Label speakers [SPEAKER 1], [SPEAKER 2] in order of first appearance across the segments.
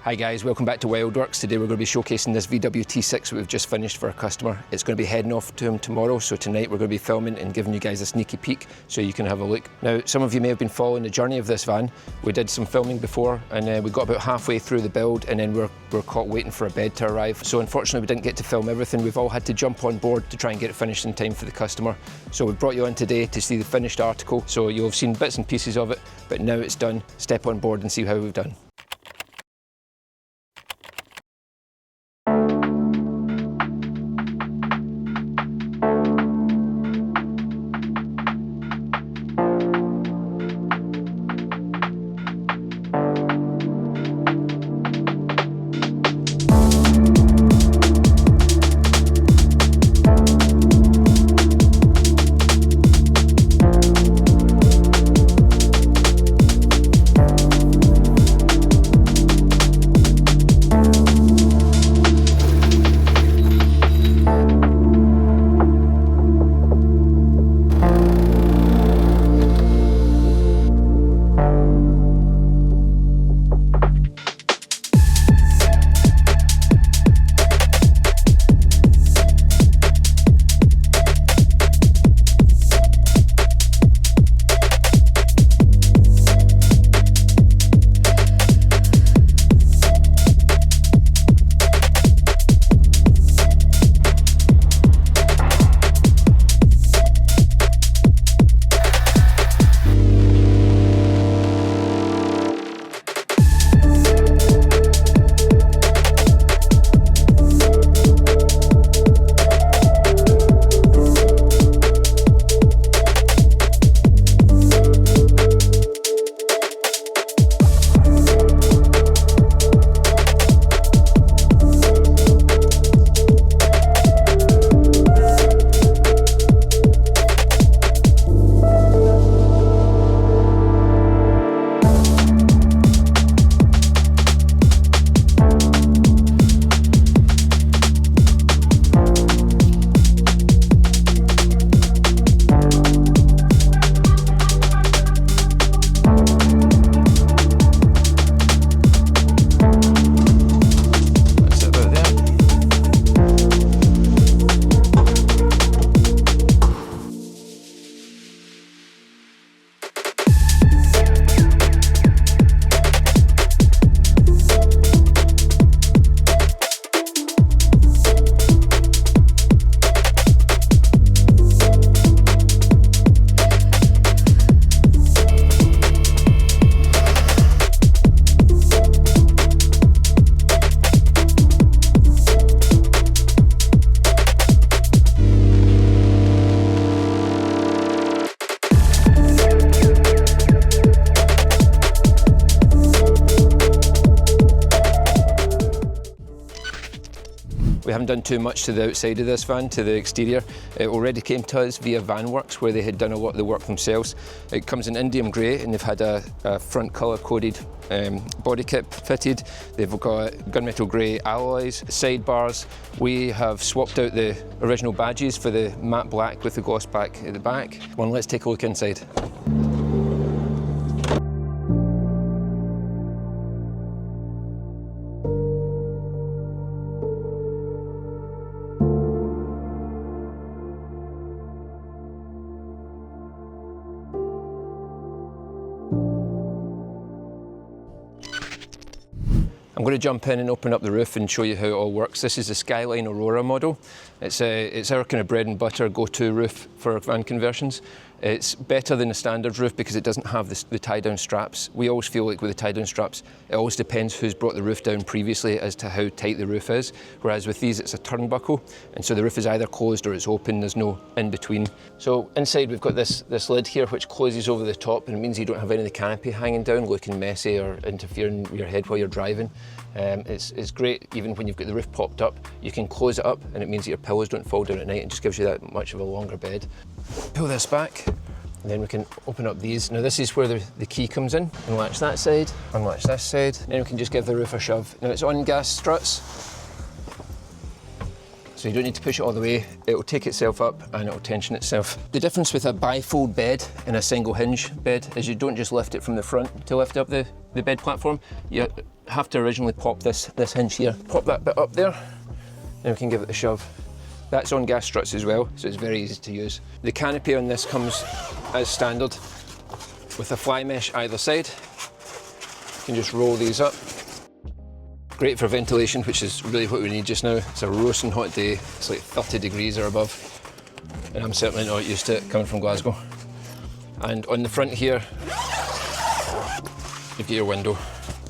[SPEAKER 1] Hi guys, welcome back to Wildworx. Today we're going to be showcasing this VW T6 that we've just finished for a customer. It's going to be heading off to him tomorrow, so tonight we're going to be filming and giving you guys a sneaky peek so you can have a look. Now, some of you may have been following the journey of this van. We did some filming before and we got about halfway through the build and then we're caught waiting for a bed to arrive. So unfortunately we didn't get to film everything. We've all had to jump on board to try and get it finished in time for the customer. So we brought you on today to see the finished article. So you'll have seen bits and pieces of it, but now it's done. Step on board and see how we've done. We haven't done too much to the outside of this van, to the exterior. It already came to us via Volkswagen, where they had done a lot of the work themselves. It comes in Indium grey and they've had a front colour coded body kit fitted. They've got gunmetal grey alloys, sidebars. We have swapped out the original badges for the matte black with the gloss back at the back. Well, let's take a look inside. I'm going to jump in and open up the roof and show you how it all works. This is the Skyline Aurora model. It's our kind of bread and butter go-to roof for van conversions. It's better than the standard roof because it doesn't have the tie-down straps. We always feel like with the tie-down straps, it always depends who's brought the roof down previously as to how tight the roof is. Whereas with these, it's a turnbuckle, and so the roof is either closed or it's open. There's no in-between. So inside, we've got this lid here which closes over the top, and it means you don't have any of the canopy hanging down, looking messy or interfering with your head while you're driving. It's great even when you've got the roof popped up. You can close it up, and it means that your pillows don't fall down at night and just gives you that much of a longer bed. Pull this back, and then we can open up these. Now this is where the key comes in. Unlatch that side, unlatch this side, then we can just give the roof a shove. Now it's on gas struts, So you don't need to push it all the way. It'll take itself up and it'll tension itself. The difference with a bifold bed and a single hinge bed is you don't just lift it from the front to lift up the bed platform. You have to originally pop this hinge here. Pop that bit up there, then we can give it a shove. That's on gas struts as well, so it's very easy to use. The canopy on this comes as standard with a fly mesh either side. You can just roll these up. Great for ventilation, which is really what we need just now. It's a roasting hot day. It's like 30 degrees or above. And I'm certainly not used to it coming from Glasgow. And on the front here, you've got your window.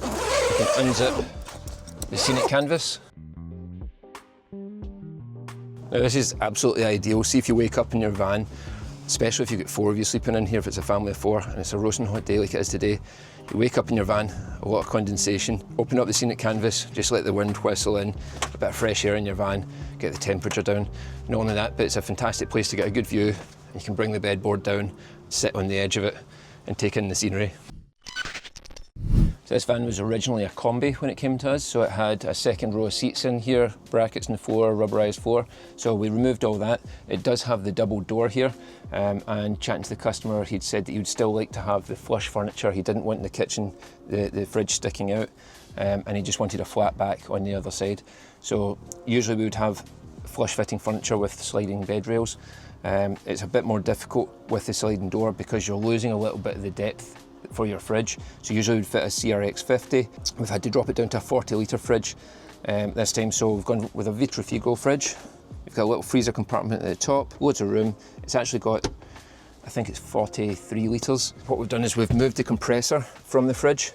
[SPEAKER 1] You can unzip the scenic canvas. Now this is absolutely ideal. See if you wake up in your van, especially if you've got 4 of you sleeping in here, if it's a family of 4 and it's a roasting hot day like it is today. You wake up in your van, a lot of condensation, open up the scenic canvas, just let the wind whistle in, a bit of fresh air in your van, get the temperature down. Not only that, but it's a fantastic place to get a good view. You can bring the bedboard down, sit on the edge of it and take in the scenery. So this van was originally a combi when it came to us, so it had a second row of seats in here, brackets in the floor, rubberised floor. So we removed all that. It does have the double door here, and chatting to the customer, he'd said that he would still like to have the flush furniture. He didn't want in the kitchen the fridge sticking out, and he just wanted a flat back on the other side. So usually we would have flush fitting furniture with sliding bed rails. It's a bit more difficult with the sliding door because you're losing a little bit of the depth for your fridge. So usually we'd fit a CRX 50. We've had to drop it down to a 40-litre fridge this time, so we've gone with a Vitrofigo fridge. We've got a little freezer compartment at the top, loads of room. It's actually got, I think it's 43 litres. What we've done is we've moved the compressor from the fridge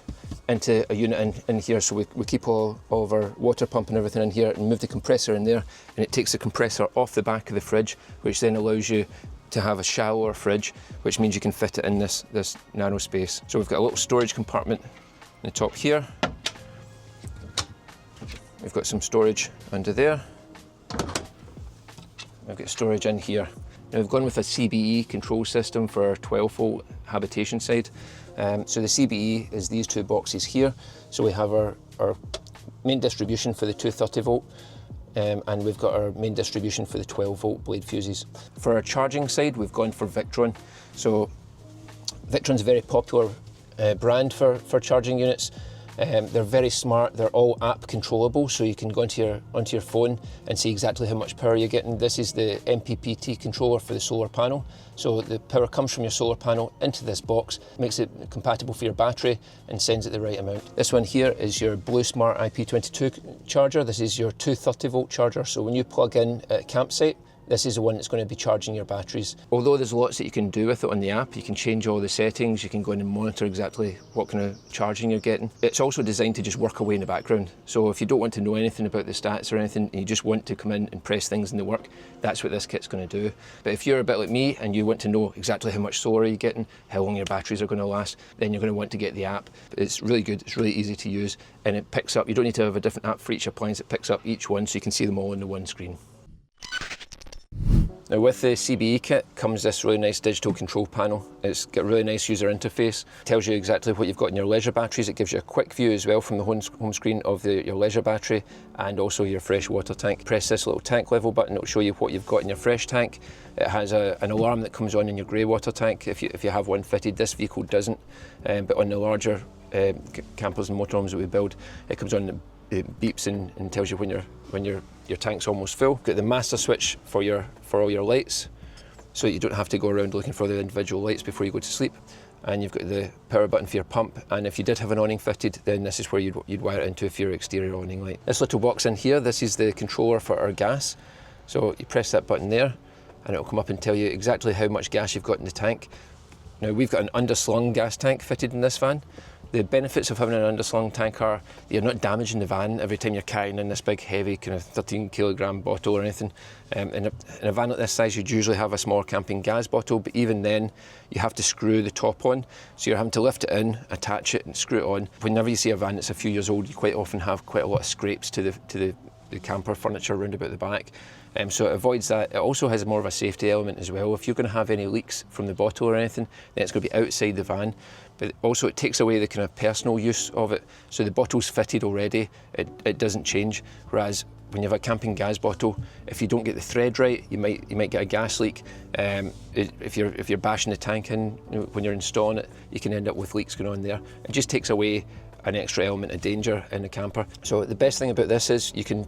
[SPEAKER 1] into a unit in here, so we keep all of our water pump and everything in here and move the compressor in there, and it takes the compressor off the back of the fridge, which then allows you to have a shallower fridge, which means you can fit it in this narrow space. So we've got a little storage compartment in the top here. We've got some storage under there. We've got storage in here. Now we've gone with a CBE control system for our 12-volt habitation side. So the CBE is these 2 boxes here. So we have our main distribution for the 230 volt, and we've got our main distribution for the 12-volt blade fuses. For our charging side, we've gone for Victron. So Victron's a very popular brand for charging units. They're very smart, they're all app controllable, so you can go onto your phone and see exactly how much power you're getting. This is the MPPT controller for the solar panel. So the power comes from your solar panel into this box, makes it compatible for your battery and sends it the right amount. This one here is your Blue Smart IP22 charger. This is your 230 volt charger, so when you plug in at a campsite, this is the one that's going to be charging your batteries. Although there's lots that you can do with it on the app, you can change all the settings, you can go in and monitor exactly what kind of charging you're getting. It's also designed to just work away in the background. So if you don't want to know anything about the stats or anything, and you just want to come in and press things and they work, that's what this kit's going to do. But if you're a bit like me and you want to know exactly how much solar you're getting, how long your batteries are going to last, then you're going to want to get the app. It's really good, it's really easy to use, and it picks up, you don't need to have a different app for each appliance, it picks up each one so you can see them all on the one screen. Now with the CBE kit comes this really nice digital control panel. It's got a really nice user interface. It tells you exactly what you've got in your leisure batteries. It gives you a quick view as well from the home screen of your leisure battery and also your fresh water tank. Press this little tank level button, it'll show you what you've got in your fresh tank. It has an alarm that comes on in your grey water tank if you have one fitted. This vehicle doesn't, but on the larger campers and motorhomes that we build, it comes on, it beeps and tells you when your tank's almost full. Got the master switch for all your lights, so you don't have to go around looking for the individual lights before you go to sleep. And you've got the power button for your pump, and if you did have an awning fitted, then this is where you'd wire it into for your exterior awning light. This little box in here, this is the controller for our gas. So you press that button there, and it'll come up and tell you exactly how much gas you've got in the tank. Now we've got an underslung gas tank fitted in this van. The benefits of having an underslung tank are you're not damaging the van every time you're carrying in this big heavy kind of 13 kilogram bottle or anything. In a van like this size you'd usually have a small camping gas bottle, but even then you have to screw the top on. So you're having to lift it in, attach it and screw it on. Whenever you see a van that's a few years old, you quite often have quite a lot of scrapes to the camper furniture around about the back. So it avoids that. It also has more of a safety element as well. If you're going to have any leaks from the bottle or anything, then it's going to be outside the van. But also it takes away the kind of personal use of it. So the bottle's fitted already, it doesn't change. Whereas when you have a camping gas bottle, if you don't get the thread right, you might get a gas leak. If you're bashing the tank in when you're installing it, you can end up with leaks going on there. It just takes away an extra element of danger in the camper. So the best thing about this is you can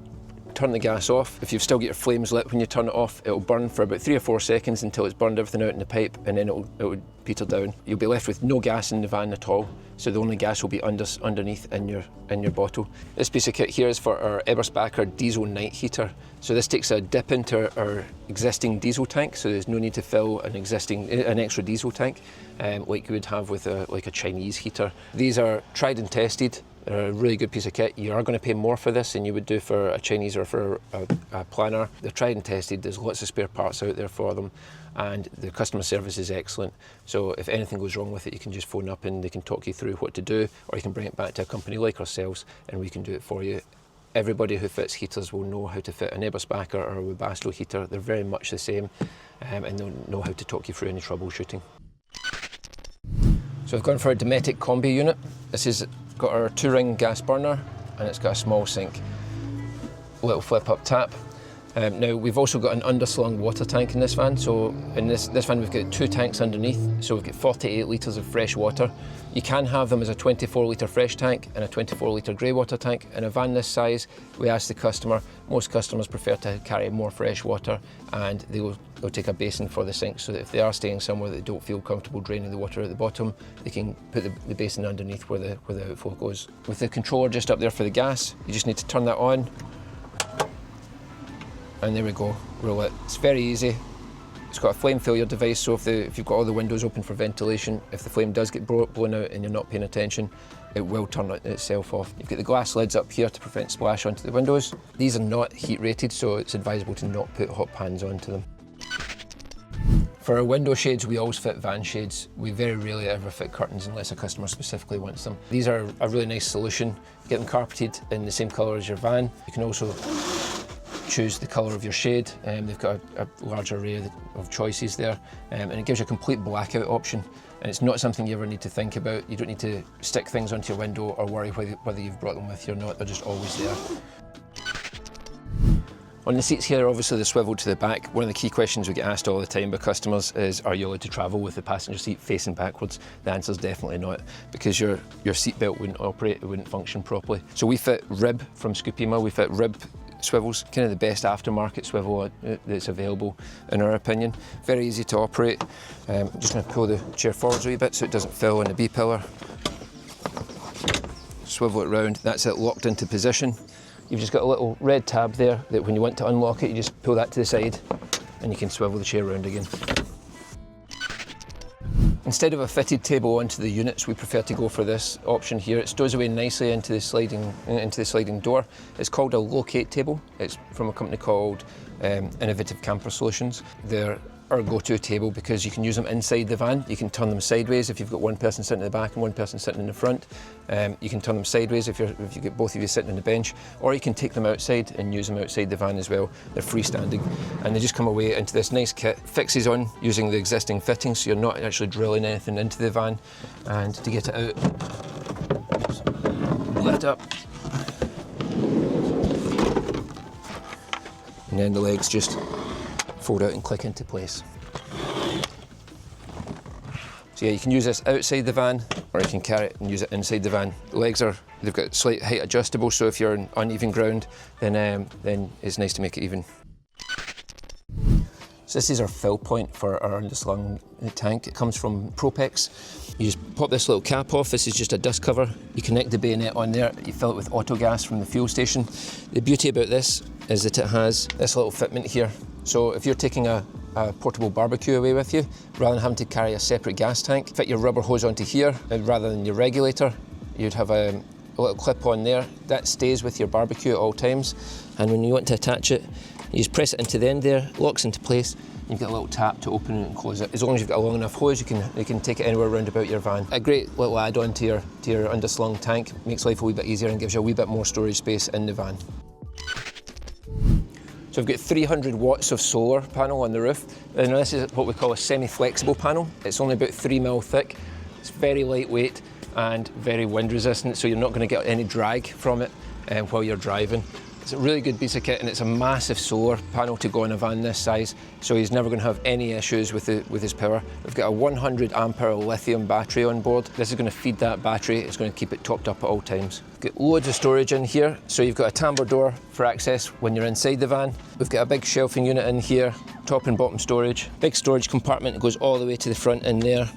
[SPEAKER 1] turn the gas off. If you've still got your flames lit when you turn it off, it'll burn for about 3 or 4 seconds until it's burned everything out in the pipe, and then it'll peter down. You'll be left with no gas in the van at all, so the only gas will be underneath in your bottle. This piece of kit here is for our Eberspacher diesel night heater. So this takes a dip into our existing diesel tank, so there's no need to fill an extra diesel tank like you would have with like a Chinese heater. These are tried and tested. They're a really good piece of kit. You are going to pay more for this than you would do for a Chinese or for a planner. They're tried and tested. There's lots of spare parts out there for them, and the customer service is excellent. So if anything goes wrong with it, you can just phone up and they can talk you through what to do, or you can bring it back to a company like ourselves and we can do it for you. Everybody who fits heaters will know how to fit an Eberspacher or a Webasto heater. They're very much the same, and they'll know how to talk you through any troubleshooting. So I've gone for a Dometic Combi unit. This has got our 2-ring gas burner, and it's got a small sink, a little flip-up tap. Now we've also got an underslung water tank in this van. So in this van we've got 2 tanks underneath, so we've got 48 litres of fresh water. You can have them as a 24 litre fresh tank and a 24 litre grey water tank. In a van this size, we ask the customer, most customers prefer to carry more fresh water, and they'll take a basin for the sink, so that if they are staying somewhere that they don't feel comfortable draining the water at the bottom, they can put the basin underneath where the outflow goes. With the controller just up there for the gas, you just need to turn that on, and there we go, we're lit. It's very easy. It's got a flame failure device, so if you've got all the windows open for ventilation, if the flame does get blown out and you're not paying attention, it will turn itself off. You've got the glass lids up here to prevent splash onto the windows. These are not heat rated, so it's advisable to not put hot pans onto them. For our window shades, we always fit van shades. We very rarely ever fit curtains unless a customer specifically wants them. These are a really nice solution. Get them carpeted in the same colour as your van. You can also choose the colour of your shade. They've got a large array of choices there, and it gives you a complete blackout option. And it's not something you ever need to think about. You don't need to stick things onto your window or worry whether you've brought them with you or not. They're just always there. On the seats here, obviously they're swiveled to the back. One of the key questions we get asked all the time by customers is, are you allowed to travel with the passenger seat facing backwards? The answer is definitely not, because your seat belt wouldn't operate, it wouldn't function properly. So we fit rib from Scoopima, we fit rib swivels, kind of the best aftermarket swivel that's available in our opinion. Very easy to operate. I'm just going to pull the chair forwards a wee bit so it doesn't fill in the B-pillar. Swivel it round, that's it locked into position. You've just got a little red tab there that when you want to unlock it, you just pull that to the side and you can swivel the chair around again. Instead of a fitted table onto the units, we prefer to go for this option here. It stows away nicely into the sliding door. It's called a locate table. It's from a company called Innovative Camper Solutions. They're our go-to table because you can use them inside the van. You can turn them sideways if you've got one person sitting in the back and one person sitting in the front. You can turn them sideways if you get both of you sitting on the bench, or you can take them outside and use them outside the van as well. They're freestanding, and they just come away into this nice kit. Fixes on using the existing fittings, so you're not actually drilling anything into the van. And to get it out, just lift up, and then the legs just fold out and click into place. So yeah, you can use this outside the van, or you can carry it and use it inside the van. The legs they've got slight height adjustable, so if you're on uneven ground, then it's nice to make it even. So this is our fill point for our underslung tank. It comes from Propex. You just pop this little cap off. This is just a dust cover. You connect the bayonet on there. You fill it with auto gas from the fuel station. The beauty about this is that it has this little fitment here. So if you're taking a portable barbecue away with you, rather than having to carry a separate gas tank, fit your rubber hose onto here, and rather than your regulator, you'd have a little clip on there. That stays with your barbecue at all times. And when you want to attach it, you just press it into the end there, locks into place. You've got a little tap to open it and close it. As long as you've got a long enough hose, you can take it anywhere around about your van. A great little add-on to your underslung tank. Makes life a wee bit easier and gives you a wee bit more storage space in the van. So we've got 300 watts of solar panel on the roof, and this is what we call a semi-flexible panel. It's only about 3 mil thick. It's very lightweight and very wind resistant, so you're not going to get any drag from it while you're driving. It's a really good piece of kit, and it's a massive solar panel to go on a van this size, so he's never going to have any issues with his power. We've got a 100 amp hour lithium battery on board. This is going to feed that battery. It's going to keep it topped up at all times. We've got loads of storage in here, so you've got a tambour door for access when you're inside the van. We've got a big shelving unit in here, top and bottom storage. Big storage compartment that goes all the way to the front in there.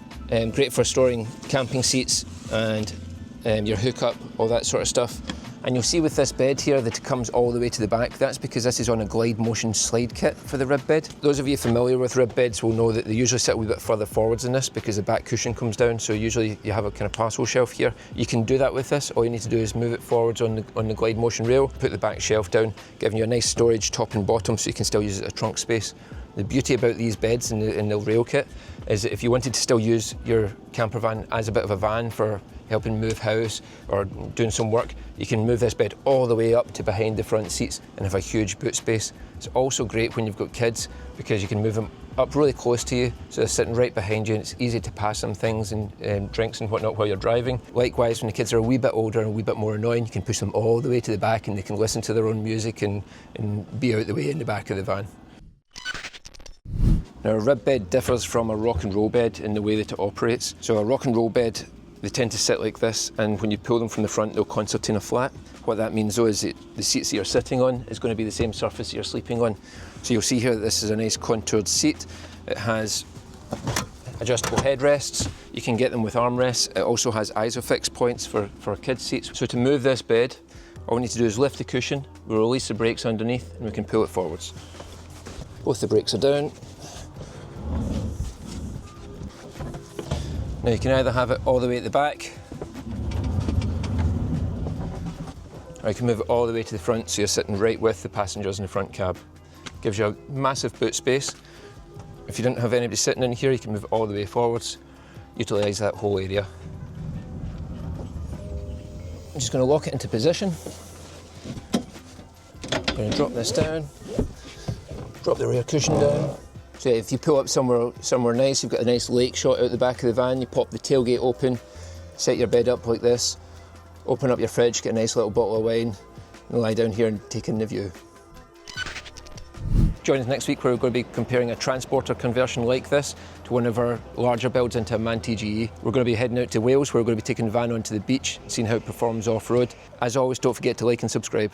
[SPEAKER 1] Great for storing camping seats and your hookup, all that sort of stuff. And you'll see with this bed here that it comes all the way to the back. That's because this is on a glide motion slide kit for the rib bed. Those of you familiar with rib beds will know that they usually sit a wee bit further forwards than this because the back cushion comes down, so usually you have a kind of parcel shelf here. You can do that with this. All you need to do is move it forwards on the glide motion rail, put the back shelf down, giving you a nice storage top and bottom so you can still use it as a trunk space. The beauty about these beds in the rail kit is that if you wanted to still use your camper van as a bit of a van for helping move house or doing some work, you can move this bed all the way up to behind the front seats and have a huge boot space. It's also great when you've got kids because you can move them up really close to you, so they're sitting right behind you and it's easy to pass them things and drinks and whatnot while you're driving. Likewise, when the kids are a wee bit older and a wee bit more annoying, you can push them all the way to the back and they can listen to their own music and be out the way in the back of the van. Now, a rib bed differs from a rock and roll bed in the way that it operates. So a rock and roll bed, they tend to sit like this, and when you pull them from the front, they'll concertina flat. What that means though is that the seats that you're sitting on is going to be the same surface that you're sleeping on. So you'll see here that this is a nice contoured seat. It has adjustable headrests. You can get them with armrests. It also has isofix points for kids' seats. So to move this bed, all we need to do is lift the cushion, we'll release the brakes underneath, and we can pull it forwards. Both the brakes are down. Now you can either have it all the way at the back, or you can move it all the way to the front so you're sitting right with the passengers in the front cab. Gives you a massive boot space. If you didn't have anybody sitting in here, you can move it all the way forwards, utilise that whole area. I'm just going to lock it into position. I'm going to drop this down, drop the rear cushion down. So if you pull up somewhere nice, you've got a nice lake shot out the back of the van, you pop the tailgate open, set your bed up like this, open up your fridge, get a nice little bottle of wine, and lie down here and take in the view. Join us next week where we're going to be comparing a transporter conversion like this to one of our larger builds into a MAN TGE. We're going to be heading out to Wales where we're going to be taking the van onto the beach, seeing how it performs off-road. As always, don't forget to like and subscribe.